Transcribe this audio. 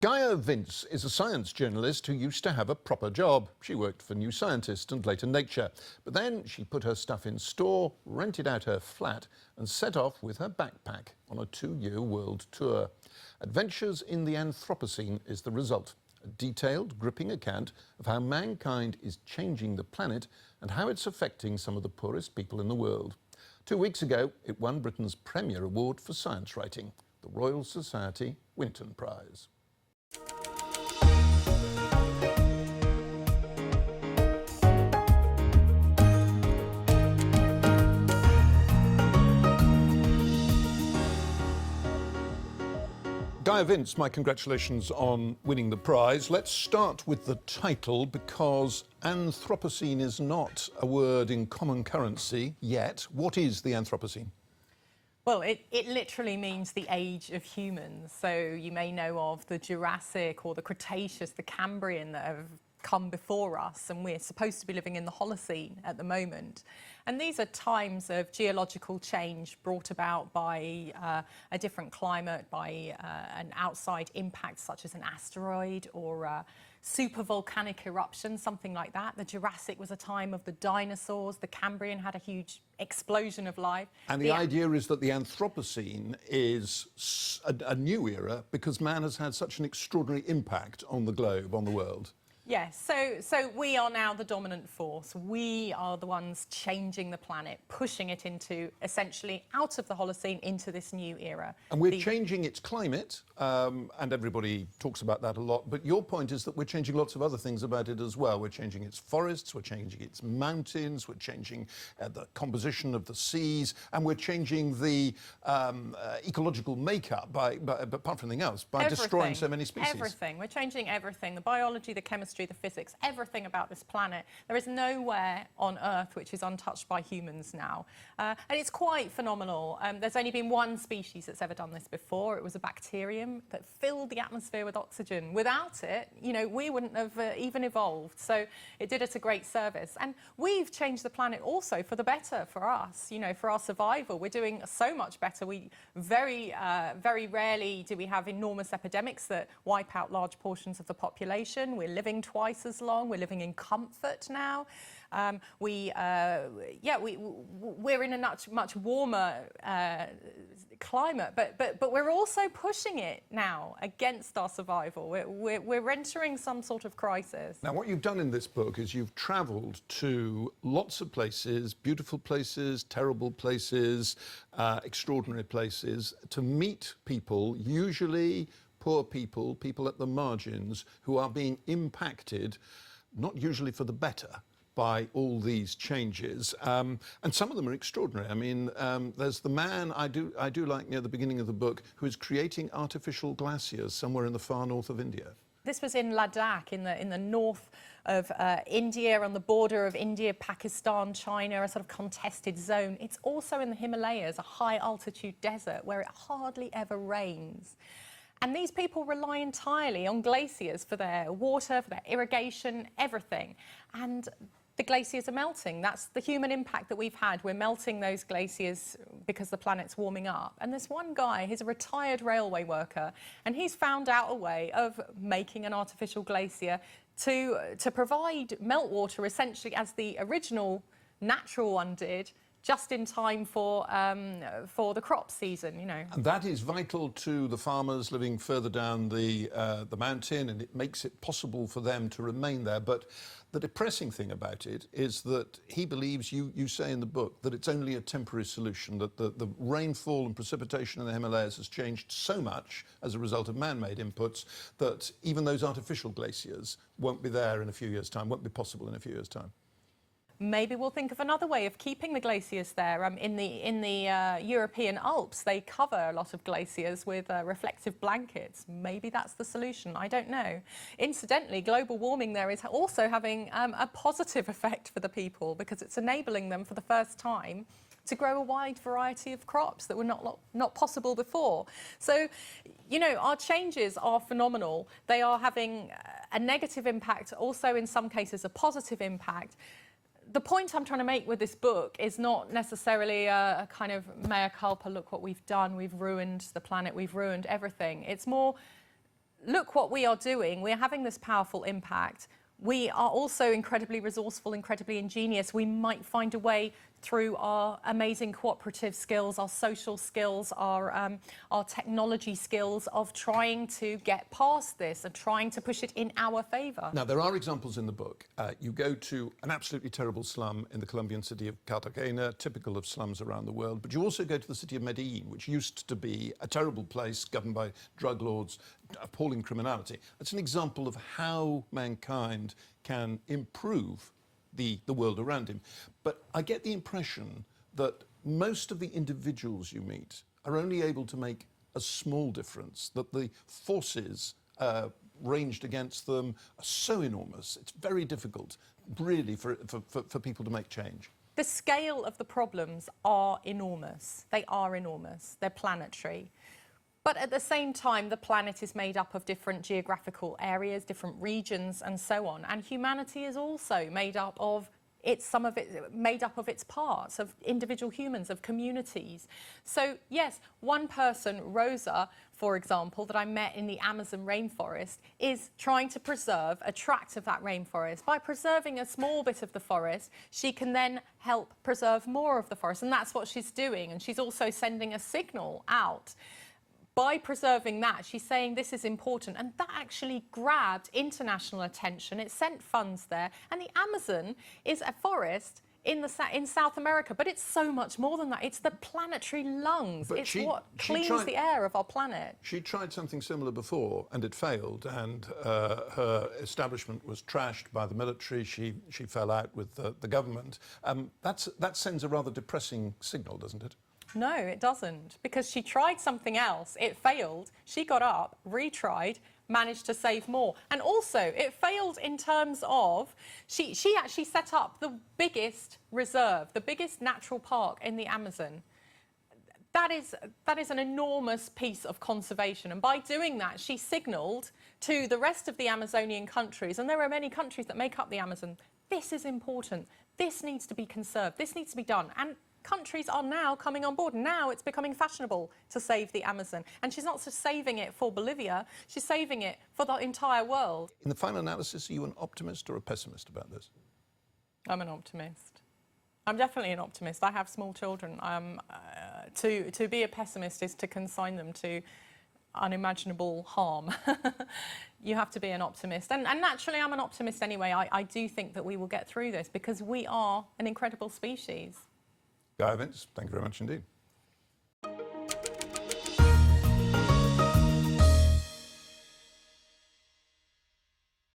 Gaia Vince is a science journalist who used to have a proper job. She worked for New Scientist and later Nature. But then she put her stuff in store, rented out her flat and set off with her backpack on a 2-year world tour. Adventures in the Anthropocene is the result. A detailed, gripping account of how mankind is changing the planet and how it's affecting some of the poorest people in the world. 2 weeks ago, it won Britain's premier award for science writing, the Royal Society Winton Prize. Gaia Vince, my congratulations on winning the prize. Let's start with the title, because Anthropocene is not a word in common currency yet. What is the Anthropocene? Well, it literally means the age of humans. So you may know of the Jurassic or the Cretaceous, the Cambrian that have come before us, and we're supposed to be living in the Holocene at the moment. And these are times of geological change brought about by a different climate, by an outside impact such as an asteroid or a super volcanic eruption, something like that. The Jurassic was a time of the dinosaurs. The Cambrian had a huge explosion of life. And the idea is that the Anthropocene is a new era because man has had such an extraordinary impact on the globe, on the world. Yes, so we are now the dominant force. We are the ones changing the planet, pushing it into, essentially, out of the Holocene into this new era. And we're changing its climate, and everybody talks about that a lot, but your point is that we're changing lots of other things about it as well. We're changing its forests, we're changing its mountains, we're changing the composition of the seas, and we're changing the ecological makeup, apart from anything else, by destroying so many species. Everything. We're changing everything. The biology, the chemistry, the physics, everything about this planet. There is nowhere on Earth which is untouched by humans now. And it's quite phenomenal. There's only been one species that's ever done this before. It was a bacterium that filled the atmosphere with oxygen. Without it, you know, we wouldn't have even evolved. So it did us a great service. And we've changed the planet also for the better for us, you know, for our survival. We're doing so much better. We very rarely do we have enormous epidemics that wipe out large portions of the population. We're living twice as long. We're living in comfort now. We're in a much warmer climate, but we're also pushing it now against our survival. We're entering some sort of crisis. Now, what you've done in this book is you've travelled to lots of places, beautiful places, terrible places, extraordinary places, to meet people, usually poor people, people at the margins, who are being impacted, not usually for the better, by all these changes. And some of them are extraordinary. I mean, there's the man I do like near the beginning of the book who is creating artificial glaciers somewhere in the far north of India. This was in Ladakh, in the north of India, on the border of India, Pakistan, China, a sort of contested zone. It's also in the Himalayas, a high-altitude desert where it hardly ever rains. And these people rely entirely on glaciers for their water, for their irrigation, everything. And the glaciers are melting. That's the human impact that we've had. We're melting those glaciers because the planet's warming up. And there's one guy, he's a retired railway worker, and he's found out a way of making an artificial glacier to provide meltwater essentially as the original natural one did, just in time for the crop season, you know. And that is vital to the farmers living further down the mountain, and it makes it possible for them to remain there. But the depressing thing about it is that he believes, you say in the book, that it's only a temporary solution, that the rainfall and precipitation in the Himalayas has changed so much as a result of man-made inputs that even those artificial glaciers won't be there in a few years' time, won't be possible in a few years' time. Maybe we'll think of another way of keeping the glaciers there. In the European Alps, they cover a lot of glaciers with reflective blankets. Maybe that's the solution. I don't know. Incidentally, global warming there is also having a positive effect for the people because it's enabling them for the first time to grow a wide variety of crops that were not possible before. So, you know, our changes are phenomenal. They are having a negative impact, also in some cases a positive impact. The point I'm trying to make with this book is not necessarily a kind of mea culpa, look what we've done, we've ruined the planet, we've ruined everything. It's more look what we are doing. We're having this powerful impact. We are also incredibly resourceful, incredibly ingenious. We might find a way through our amazing cooperative skills, our social skills, our technology skills of trying to get past this and trying to push it in our favour. Now, there are examples in the book. You go to an absolutely terrible slum in the Colombian city of Cartagena, typical of slums around the world, but you also go to the city of Medellin, which used to be a terrible place governed by drug lords, appalling criminality. It's an example of how mankind can improve the world around him. But I get the impression that most of the individuals you meet are only able to make a small difference, that the forces ranged against them are so enormous. It's very difficult, really, for people to make change. The scale of the problems are enormous. They are enormous. They're planetary. But at the same time, the planet is made up of different geographical areas, different regions, and so on. And humanity is also made up of made up of its parts, of individual humans, of communities. So yes, one person, Rosa, for example, that I met in the Amazon rainforest, is trying to preserve a tract of that rainforest. By preserving a small bit of the forest, she can then help preserve more of the forest, and that's what she's doing. And she's also sending a signal out. By preserving that, she's saying this is important, and that actually grabbed international attention. It sent funds there, and the Amazon is a forest in South America, but it's so much more than that. It's the planetary lungs. It's what cleans the air of our planet. She tried something similar before, and it failed, and her establishment was trashed by the military. She fell out with the government. That sends a rather depressing signal, doesn't it? No, it doesn't, because she tried something else, it failed, she got up, retried, managed to save more. And also, it failed in terms of, she actually set up the biggest reserve, the biggest natural park in the Amazon. That is an enormous piece of conservation, and by doing that, she signalled to the rest of the Amazonian countries, and there are many countries that make up the Amazon, this is important, this needs to be conserved, this needs to be done. And countries are now coming on board. Now it's becoming fashionable to save the Amazon. And she's not just saving it for Bolivia, she's saving it for the entire world. In the final analysis, are you an optimist or a pessimist about this? I'm an optimist. I'm definitely an optimist. I have small children. To be a pessimist is to consign them to unimaginable harm. You have to be an optimist. And naturally, I'm an optimist anyway. I do think that we will get through this because we are an incredible species. Gaia, Vince, thank you very much indeed.